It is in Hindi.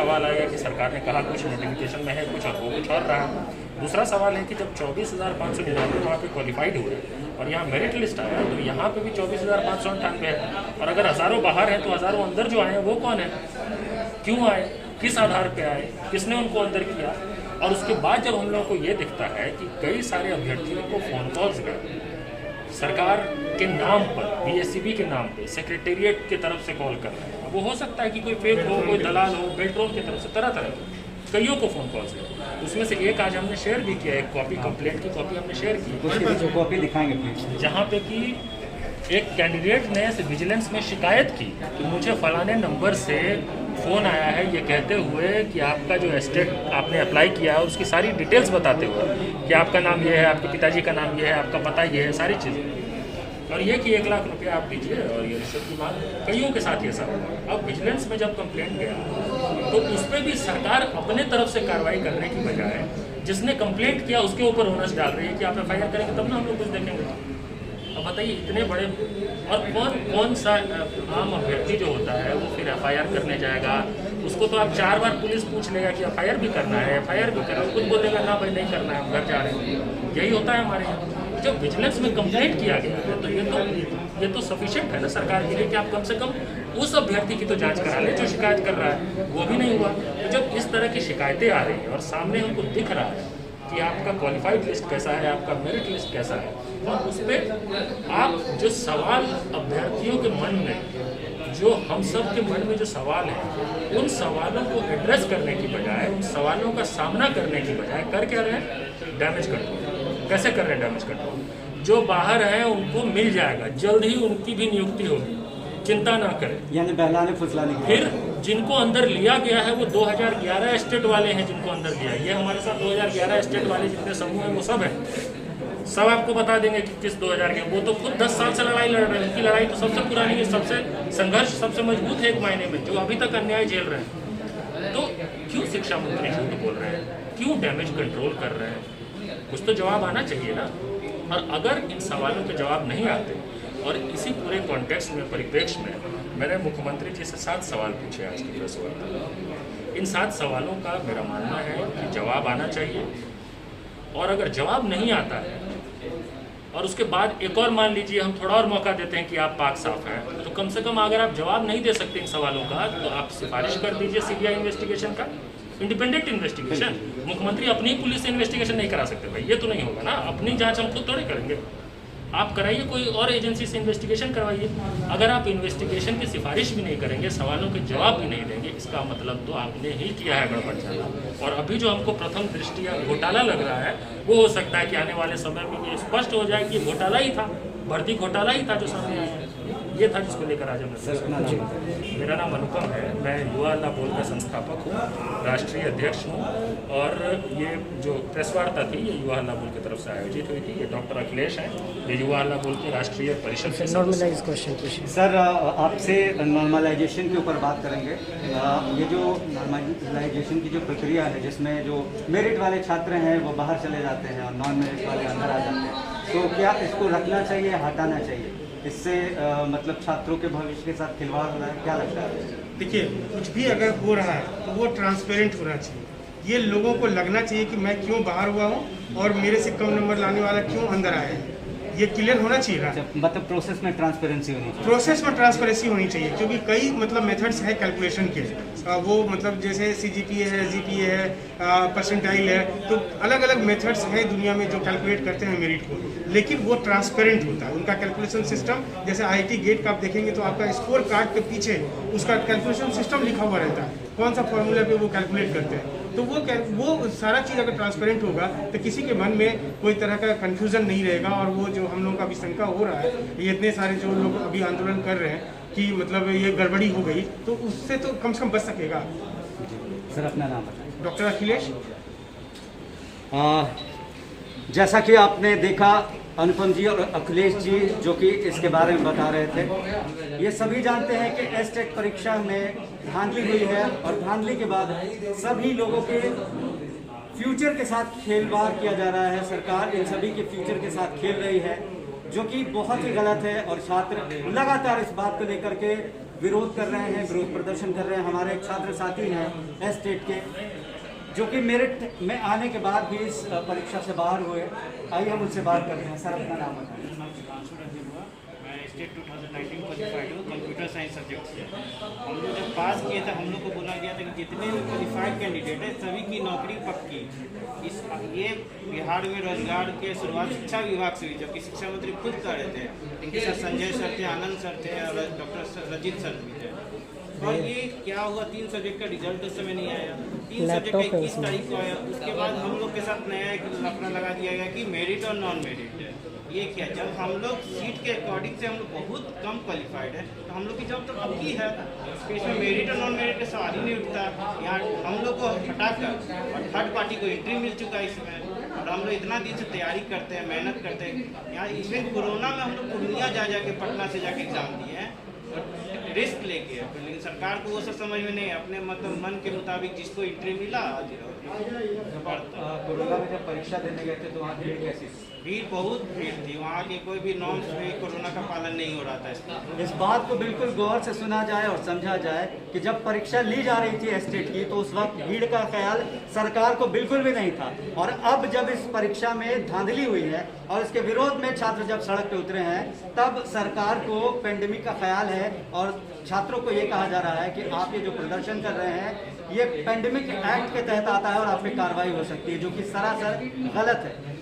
सवाल आएगा कि सरकार ने कहा कुछ, नोटिफिकेशन में है कुछ और वो कुछ और रहा। दूसरा सवाल है कि जब 24,599 वहाँ पे क्वालिफाइड हुए और यहाँ मेरिट लिस्ट आया तो यहाँ पे भी 24,598 है, और अगर हज़ारों बाहर हैं तो हज़ारों अंदर जो आए हैं वो कौन है, क्यों आए, किस आधार पे आए, किसने उनको अंदर किया। और उसके बाद जब हम लोगों को ये दिखता है कि कई सारे अभ्यर्थियों को फ़ोन कॉल्स गए सरकार के नाम पर, बीएससीबी के नाम पे सेक्रेटेरिएट की तरफ से कॉल कर रहे हैं। वो हो सकता है कि कोई फेक हो, कोई दलाल हो, बेल्ट्रोन की तरफ से, तरह तरह कईयों को फ़ोन कॉल्स गए। उसमें से एक आज हमने शेयर भी किया, एक कॉपी, कंप्लेंट की कॉपी हमने शेयर की, कॉपी दिखाएंगे प्लीज, जहाँ पे कि एक कैंडिडेट ने विजिलेंस में शिकायत की कि मुझे फलाने नंबर से फ़ोन आया है ये कहते हुए कि आपका जो एस्टेट आपने अप्लाई किया है उसकी सारी डिटेल्स बताते हुए कि आपका नाम ये है, आपके पिताजी का नाम ये है, आपका पता ये है, सारी चीज़ें, और ये कि 1 लाख रुपया आप दीजिए और ये रिश्वत की मांग। कईयों के साथ ये सब हुआ। अब विजिलेंस में जब कंप्लेंट गया तो उस पर भी सरकार अपने तरफ से कार्रवाई करने की बजाय जिसने कंप्लेंट किया उसके ऊपर ओनस डाल रही है कि आप FIR करेंगे तब ना हम लोग कुछ देखेंगे। अब बताइए इतने बड़े, और कौन सा आम अभ्यर्थी जो होता है वो फिर FIR करने जाएगा, उसको तो आप 4 बार पुलिस पूछ लेगा कि FIR भी करना है, FIR भी करना है, खुद बोलेगा ना भाई नहीं करना है, हम घर जा रहे हैं। यही होता है हमारे यहाँ। जब विजिलेंस में कंप्लेंट किया गया है तो ये तो सफिशिएंट है ना सरकार के लिए कि आप कम से कम उस अभ्यर्थी की तो जांच करा लें जो शिकायत कर रहा है, वो भी नहीं हुआ। तो जब इस तरह की शिकायतें आ रही हैं और सामने हमको दिख रहा है कि आपका क्वालिफाइड लिस्ट कैसा है, आपका मेरिट लिस्ट कैसा है, और उस पर आप जो सवाल अभ्यर्थियों के मन में, जो हम सब के मन में जो सवाल है, उन सवालों को एड्रेस करने की बजाय, उन सवालों का सामना करने की बजाय कर क्या रहे हैं, डैमेज कंट्रोल। कैसे कर रहे हैं डैमेज कंट्रोल? जो बाहर हैं उनको मिल जाएगा, जल्द ही उनकी भी नियुक्ति होगी, चिंता ना करें। यानी बहलाने फुसलाने। फिर जिनको अंदर लिया गया है वो 2011 स्टेट वाले हैं जिनको अंदर दिया है। ये हमारे साथ 2011 स्टेट वाले जितने समूह हैं वो सब हैं, सब आपको बता देंगे कि किस 2000 के। वो तो खुद 10 साल से लड़ाई लड़ रहे हैं, उनकी लड़ाई तो सबसे पुरानी है, सबसे संघर्ष सबसे मजबूत है एक मायने में, जो अभी तक अन्याय झेल रहे हैं। तो क्यों शिक्षा मंत्री झूठ बोल रहे हैं, क्यों डैमेज कंट्रोल कर रहे हैं? कुछ तो जवाब आना चाहिए ना। और अगर इन सवालों के जवाब नहीं आते, और इसी पूरे कॉन्टेक्स्ट में, परिप्रेक्ष्य में मैंने मुख्यमंत्री जी से 7 सवाल पूछे आज की प्रेस वार्ता में। इन 7 सवालों का मेरा मानना है कि जवाब आना चाहिए, और अगर जवाब नहीं आता है और उसके बाद एक और मान लीजिए हम थोड़ा और मौका देते हैं कि आप पाक साफ हैं, तो कम से कम अगर आप जवाब नहीं दे सकते इन सवालों का तो आप सिफारिश कर दीजिए CBI इन्वेस्टिगेशन का, इंडिपेंडेंट इन्वेस्टिगेशन। मुख्यमंत्री अपनी पुलिस से इन्वेस्टिगेशन नहीं करा सकते भाई, ये तो नहीं होगा ना। अपनी जांच हम खुद थोड़े करेंगे, आप कराइए, कोई और एजेंसी से इन्वेस्टिगेशन करवाइए। अगर आप इन्वेस्टिगेशन की सिफारिश भी नहीं करेंगे, सवालों के जवाब भी नहीं देंगे, इसका मतलब तो आपने ही किया है गड़बड़ ज्यादा। और अभी जो हमको प्रथम दृष्टिया घोटाला लग रहा है, वो हो सकता है कि आने वाले समय में ये स्पष्ट हो जाए कि घोटाला ही था, भर्ती घोटाला ही था जो सामने आया है। ये था जिसको लेकर आज हमने। मेरा नाम अनुपम है, मैं युवा अल्लाह बोल का संस्थापक हूँ, राष्ट्रीय अध्यक्ष हूँ, और ये जो प्रेस वार्ता थी ये युवा अल्लाह बोल की तरफ से आयोजित हुई थी। ये डॉक्टर अखिलेश हैं, ये युवा अल्लाह बोल के राष्ट्रीय परिषद से। नॉर्मलाइज क्वेश्चन पूछिए सर, आपसे नॉर्मलाइजेशन के ऊपर बात करेंगे। ये जो नॉर्मलाइजेशन की जो प्रक्रिया है, जिसमें जो मेरिट वाले छात्र हैं वो बाहर चले जाते हैं और नॉन मेरिट वाले अंदर आ जाते हैं, तो क्या इसको रखना चाहिए, हटाना चाहिए? इससे मतलब छात्रों के भविष्य के साथ खिलवाड़ हो रहा है, क्या लगता है? देखिए, कुछ भी अगर हो रहा है तो वो ट्रांसपेरेंट होना चाहिए। ये लोगों को लगना चाहिए कि मैं क्यों बाहर हुआ हूँ और मेरे से कम नंबर लाने वाला क्यों अंदर आया है, ये क्लियर होना चाहिए ना। मतलब प्रोसेस में ट्रांसपेरेंसी होनी चाहिए। प्रोसेस में ट्रांसपेरेंसी होनी चाहिए, क्योंकि कई मतलब मेथड्स है कैलकुलेशन के। वो मतलब जैसे CGPA है, GPA है, परसेंटाइल है, तो अलग अलग मेथड्स हैं दुनिया में जो कैलकुलेट करते हैं मेरिट को, लेकिन वो ट्रांसपेरेंट होता है उनका कैलकुलेशन सिस्टम। जैसे IIT गेट का आप देखेंगे तो आपका स्कोर कार्ड के पीछे उसका कैलकुलेशन सिस्टम लिखा हुआ रहता है, कौन सा फॉर्मूला पे वो कैलकुलेट करते हैं। तो वो सारा चीज़ अगर ट्रांसपेरेंट होगा तो किसी के मन में कोई तरह का कन्फ्यूज़न नहीं रहेगा। और वो जो हम लोगों का अभी शंका हो रहा है, ये इतने सारे जो लोग अभी आंदोलन कर रहे हैं कि मतलब ये गड़बड़ी हो गई, तो उससे तो कम से कम बच सकेगा। सर, अपना नाम बताएं। डॉक्टर अखिलेश। जैसा कि आपने देखा, अनुपम जी और अखिलेश जी जो कि इसके बारे में बता रहे थे, ये सभी जानते हैं कि एसटेट परीक्षा में धांधली हुई है, और धांधली के बाद सभी लोगों के फ्यूचर के साथ खेलवाड़ किया जा रहा है। सरकार इन सभी के फ्यूचर के साथ खेल रही है, जो कि बहुत ही गलत है। और छात्र लगातार इस बात को लेकर के विरोध कर रहे हैं, विरोध प्रदर्शन कर रहे हैं। हमारे एक छात्र साथी हैं एस्टेट के, जो कि मेरिट में आने के बाद भी इस परीक्षा से बाहर हुए। आइए हम उनसे बात करते हैं। सर, अपना नाम बताएं। मैं स्टेट 2019 क्वालिफाइड हूँ कंप्यूटर साइंस सब्जेक्ट से। हम लोग जब पास किए थे हम लोग को बोला गया था कि जितने क्वालिफाइड कैंडिडेट हैं सभी की नौकरी पक्की। ये बिहार में रोजगार के शुरुआत शिक्षा विभाग से हुई, जबकि शिक्षा मंत्री खुद कर रहे थे। इनके साथ संजय सर थे, आनंद सर थे और डॉक्टर रजित सर भी थे। और ये क्या हुआ, 3 सब्जेक्ट का रिजल्ट उस समय नहीं आया, 3 सब्जेक्ट का 21 तारीख को आया। उसके बाद हम लोग के साथ नया एक लफड़ा लगा दिया गया कि मेरिट और नॉन मेरिट है। ये क्या, जब हम लोग सीट के अकॉर्डिंग से हम लोग बहुत कम क्वालिफाइड है तो हम लोग की जॉब तो पक्की है, तो इसमें मेरिट और नॉन मेरिट का सवाल ही नहीं उठता। यहाँ हम लोग को हटाकर और थर्ड पार्टी को एंट्री मिल चुका है इसमें, और हम लोग इतना दिन से तैयारी करते हैं, मेहनत करते हैं। यहाँ इसमें कोरोना में हम लोग पूर्णिया जा जाके पटना से जाके एग्जाम दिए हैं, रिस्क लेके। लेकिन सरकार को वो सब समझ में नहीं, अपने मतलब मन के मुताबिक जिसको एंट्री मिला। कोरोना में जब परीक्षा देने गए थे तो वहाँ भीड़ कैसी थी? भीड़ बहुत भीड़ थी, वहाँ के कोई भी नॉर्म्स में कोरोना का पालन नहीं हो रहा था। इस बात को बिल्कुल गौर से सुना जाए और समझा जाए कि जब परीक्षा ली जा रही थी एस्टेट की तो उस वक्त भीड़ का ख्याल सरकार को बिल्कुल भी नहीं था। और अब जब इस परीक्षा में धांधली हुई है और इसके विरोध में छात्र जब सड़क पे उतरे हैं, तब सरकार को पेंडेमिक का ख्याल है और छात्रों को ये कहा जा रहा है कि आप ये जो प्रदर्शन कर रहे हैं ये पेंडेमिक एक्ट के तहत आता है और आप पे कार्रवाई हो सकती है, जो कि सरासर गलत है।